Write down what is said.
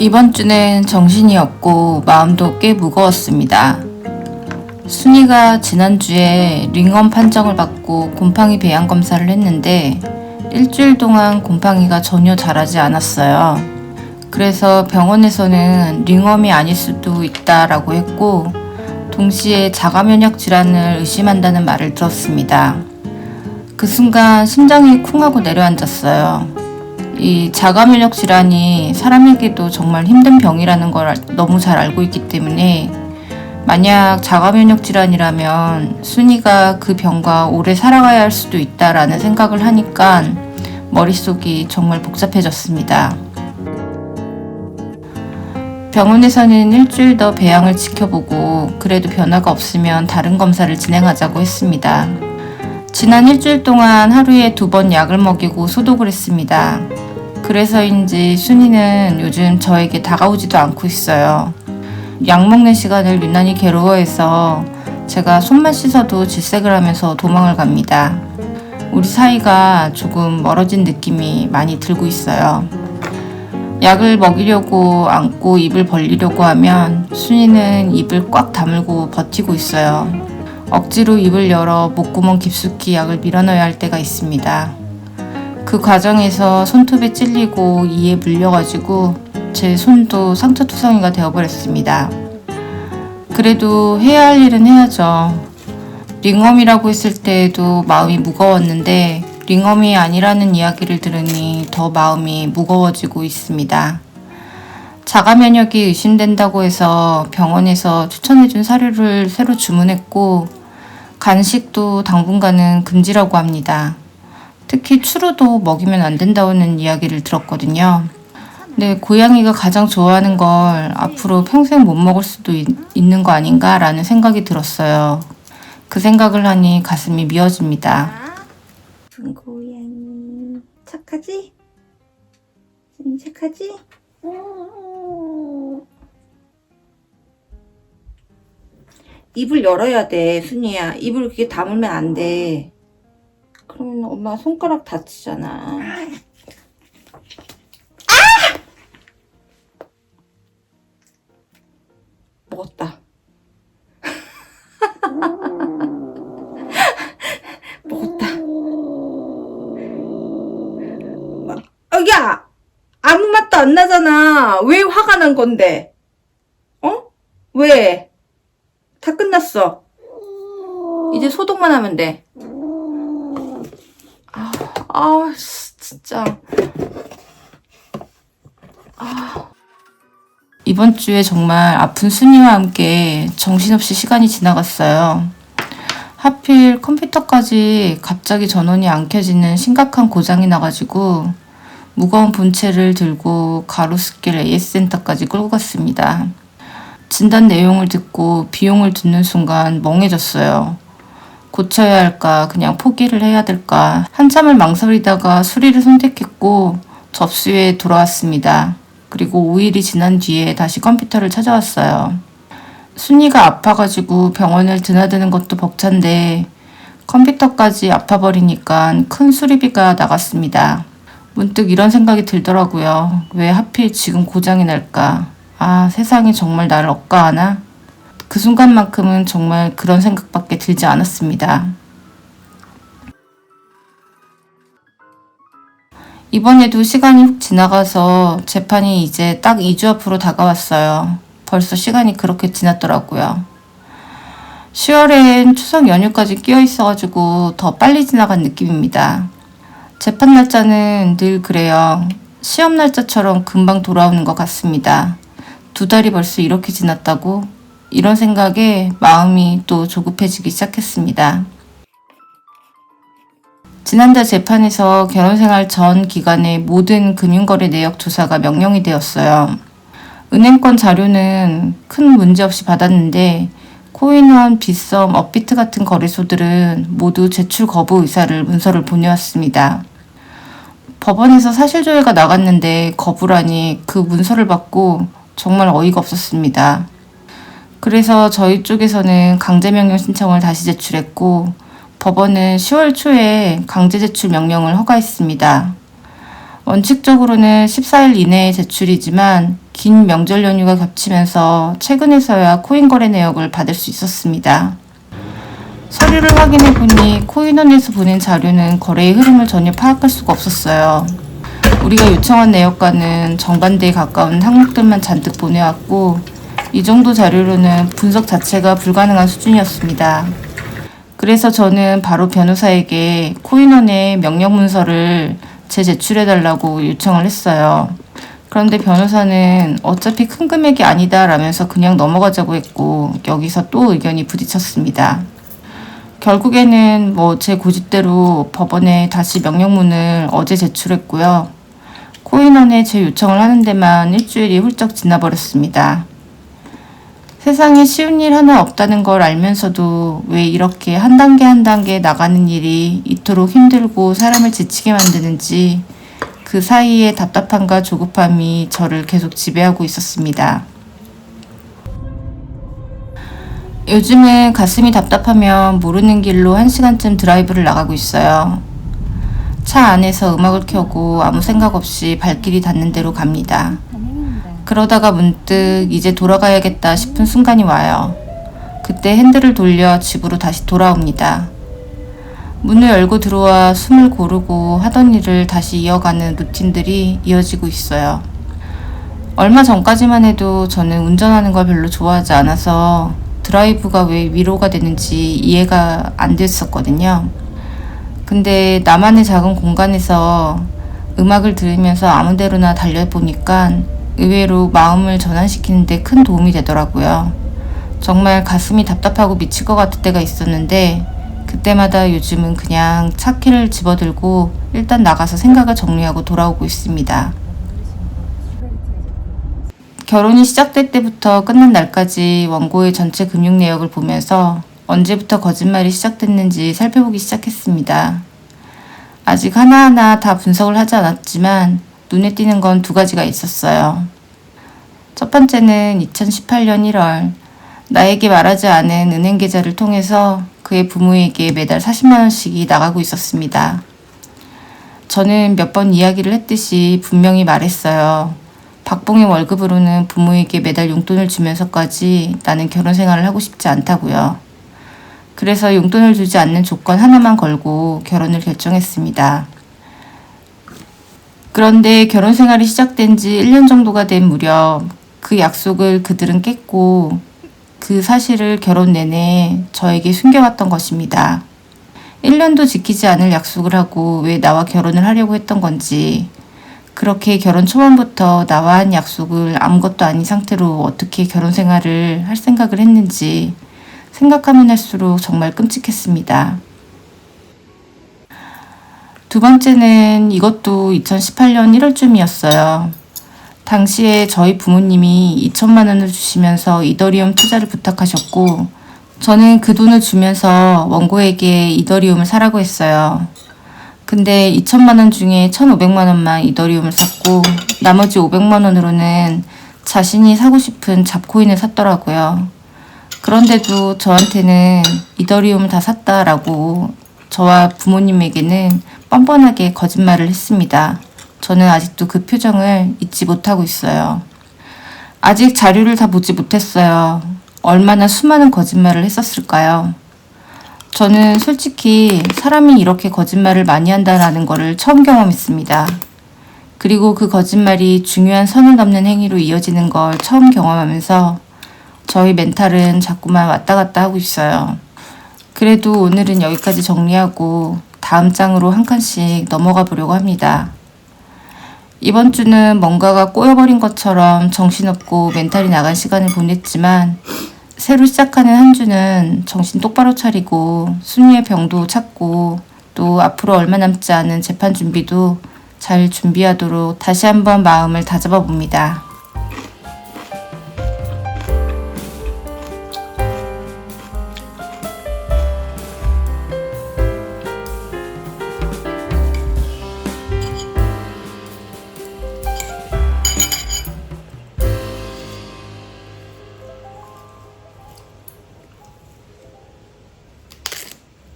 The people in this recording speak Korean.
이번 주는 정신이 없고 마음도 꽤 무거웠습니다. 순이가 지난주에 링엄 판정을 받고 곰팡이 배양 검사를 했는데 일주일 동안 곰팡이가 전혀 자라지 않았어요. 그래서 병원에서는 링엄이 아닐 수도 있다라고 했고 동시에 자가면역 질환을 의심한다는 말을 들었습니다. 그 순간 심장이 쿵 하고 내려앉았어요. 이 자가면역 질환이 사람에게도 정말 힘든 병이라는 걸 너무 잘 알고 있기 때문에 만약 자가면역 질환이라면 순이가 그 병과 오래 살아가야 할 수도 있다라는 생각을 하니까 머릿속이 정말 복잡해졌습니다. 병원에서는 일주일 더 배양을 지켜보고 그래도 변화가 없으면 다른 검사를 진행하자고 했습니다. 지난 일주일 동안 하루에 2번 약을 먹이고 소독을 했습니다. 그래서인지 순이는 요즘 저에게 다가오지도 않고 있어요. 약 먹는 시간을 유난히 괴로워해서 제가 손만 씻어도 질색을 하면서 도망을 갑니다. 우리 사이가 조금 멀어진 느낌이 많이 들고 있어요. 약을 먹이려고 안고 입을 벌리려고 하면 순이는 입을 꽉 다물고 버티고 있어요. 억지로 입을 열어 목구멍 깊숙이 약을 밀어넣어야 할 때가 있습니다. 그 과정에서 손톱에 찔리고 이에 물려가지고 제 손도 상처투성이가 되어버렸습니다. 그래도 해야 할 일은 해야죠. 링엄이라고 했을 때에도 마음이 무거웠는데 링엄이 아니라는 이야기를 들으니 더 마음이 무거워지고 있습니다. 자가면역이 의심된다고 해서 병원에서 추천해준 사료를 새로 주문했고 간식도 당분간은 금지라고 합니다. 특히 추루도 먹이면 안 된다는 이야기를 들었거든요. 근데 고양이가 가장 좋아하는 걸 앞으로 평생 못 먹을 수도 있는 거 아닌가라는 생각이 들었어요. 그 생각을 하니 가슴이 미어집니다. 예쁜 고양이 착하지? 착하지? 입을 열어야 돼, 순이야. 입을 그렇게 다물면 안 돼. 그러면 엄마 손가락 다치잖아. 아! 먹었다. 먹었다. 야! 아무 맛도 안 나잖아. 왜 화가 난 건데? 어? 왜? 다 끝났어. 이제 소독만 하면 돼. 진짜. 이번 주에 정말 아픈 순이와 함께 정신없이 시간이 지나갔어요. 하필 컴퓨터까지 갑자기 전원이 안 켜지는 심각한 고장이 나가지고 무거운 본체를 들고 가로수길 AS센터까지 끌고 갔습니다. 진단 내용을 듣고 비용을 듣는 순간 멍해졌어요. 고쳐야 할까 그냥 포기를 해야 될까 한참을 망설이다가 수리를 선택했고 접수에 돌아왔습니다. 그리고 5일이 지난 뒤에 다시 컴퓨터를 찾아왔어요. 순이가 아파가지고 병원을 드나드는 것도 벅찬데 컴퓨터까지 아파버리니까 큰 수리비가 나갔습니다. 문득 이런 생각이 들더라고요. 왜 하필 지금 고장이 날까? 세상이 정말 나를 억까하나? 그 순간만큼은 정말 그런 생각밖에 들지 않았습니다. 이번에도 시간이 훅 지나가서 재판이 이제 딱 2주 앞으로 다가왔어요. 벌써 시간이 그렇게 지났더라고요. 10월엔 추석 연휴까지 끼어 있어가지고 더 빨리 지나간 느낌입니다. 재판 날짜는 늘 그래요. 시험 날짜처럼 금방 돌아오는 것 같습니다. 2달이 벌써 이렇게 지났다고? 이런 생각에 마음이 또 조급해지기 시작했습니다. 지난달 재판에서 결혼생활 전 기간의 모든 금융거래 내역 조사가 명령이 되었어요. 은행권 자료는 큰 문제 없이 받았는데 코인원, 빗썸, 업비트 같은 거래소들은 모두 제출 거부 의사를 문서를 보내왔습니다. 법원에서 사실조회가 나갔는데 거부라니 그 문서를 받고 정말 어이가 없었습니다. 그래서 저희 쪽에서는 강제명령 신청을 다시 제출했고 법원은 10월 초에 강제 제출 명령을 허가했습니다. 원칙적으로는 14일 이내에 제출이지만 긴 명절 연휴가 겹치면서 최근에서야 코인 거래 내역을 받을 수 있었습니다. 서류를 확인해 보니 코인원에서 보낸 자료는 거래의 흐름을 전혀 파악할 수가 없었어요. 우리가 요청한 내역과는 정반대에 가까운 항목들만 잔뜩 보내왔고 이 정도 자료로는 분석 자체가 불가능한 수준이었습니다. 그래서 저는 바로 변호사에게 코인원의 명령 문서를 재제출해달라고 요청을 했어요. 그런데 변호사는 어차피 큰 금액이 아니다 라면서 그냥 넘어가자고 했고 여기서 또 의견이 부딪혔습니다. 결국에는 제 고집대로 법원에 다시 명령문을 어제 제출했고요. 코인원에 제 요청을 하는 데만 일주일이 훌쩍 지나버렸습니다. 세상에 쉬운 일 하나 없다는 걸 알면서도 왜 이렇게 한 단계 한 단계 나가는 일이 이토록 힘들고 사람을 지치게 만드는지 그 사이에 답답함과 조급함이 저를 계속 지배하고 있었습니다. 요즘은 가슴이 답답하면 모르는 길로 1시간쯤 드라이브를 나가고 있어요. 차 안에서 음악을 켜고 아무 생각 없이 발길이 닿는 대로 갑니다. 그러다가 문득 이제 돌아가야겠다 싶은 순간이 와요. 그때 핸들을 돌려 집으로 다시 돌아옵니다. 문을 열고 들어와 숨을 고르고 하던 일을 다시 이어가는 루틴들이 이어지고 있어요. 얼마 전까지만 해도 저는 운전하는 걸 별로 좋아하지 않아서 드라이브가 왜 위로가 되는지 이해가 안 됐었거든요. 근데 나만의 작은 공간에서 음악을 들으면서 아무데로나 달려보니까 의외로 마음을 전환시키는 데 큰 도움이 되더라고요. 정말 가슴이 답답하고 미칠 것 같을 때가 있었는데 그때마다 요즘은 그냥 차키를 집어들고 일단 나가서 생각을 정리하고 돌아오고 있습니다. 결혼이 시작될 때부터 끝난 날까지 원고의 전체 금융 내역을 보면서 언제부터 거짓말이 시작됐는지 살펴보기 시작했습니다. 아직 하나하나 다 분석을 하지 않았지만 눈에 띄는 건 2가지가 있었어요. 첫 번째는 2018년 1월 나에게 말하지 않은 은행 계좌를 통해서 그의 부모에게 매달 40만 원씩이 나가고 있었습니다. 저는 몇 번 이야기를 했듯이 분명히 말했어요. 박봉의 월급으로는 부모에게 매달 용돈을 주면서까지 나는 결혼 생활을 하고 싶지 않다고요. 그래서 용돈을 주지 않는 조건 하나만 걸고 결혼을 결정했습니다. 그런데 결혼 생활이 시작된 지 1년 정도가 된 무렵 그 약속을 그들은 깼고 그 사실을 결혼 내내 저에게 숨겨왔던 것입니다. 1년도 지키지 않을 약속을 하고 왜 나와 결혼을 하려고 했던 건지, 그렇게 결혼 초반부터 나와 한 약속을 아무것도 아닌 상태로 어떻게 결혼 생활을 할 생각을 했는지 생각하면 할수록 정말 끔찍했습니다. 두 번째는 이것도 2018년 1월쯤이었어요. 당시에 저희 부모님이 2천만 원을 주시면서 이더리움 투자를 부탁하셨고 저는 그 돈을 주면서 원고에게 이더리움을 사라고 했어요. 근데 2천만 원 중에 1,500만 원만 이더리움을 샀고 나머지 500만 원으로는 자신이 사고 싶은 잡코인을 샀더라고요. 그런데도 저한테는 이더리움을 다 샀다라고 저와 부모님에게는 뻔뻔하게 거짓말을 했습니다. 저는 아직도 그 표정을 잊지 못하고 있어요. 아직 자료를 다 보지 못했어요. 얼마나 수많은 거짓말을 했었을까요? 저는 솔직히 사람이 이렇게 거짓말을 많이 한다는 거를 처음 경험했습니다. 그리고 그 거짓말이 중요한 선을 넘는 행위로 이어지는 걸 처음 경험하면서 저희 멘탈은 자꾸만 왔다 갔다 하고 있어요. 그래도 오늘은 여기까지 정리하고 다음 장으로 한 칸씩 넘어가 보려고 합니다. 이번 주는 뭔가가 꼬여버린 것처럼 정신없고 멘탈이 나간 시간을 보냈지만 새로 시작하는 한 주는 정신 똑바로 차리고 순위의 병도 찾고 또 앞으로 얼마 남지 않은 재판 준비도 잘 준비하도록 다시 한번 마음을 다잡아 봅니다.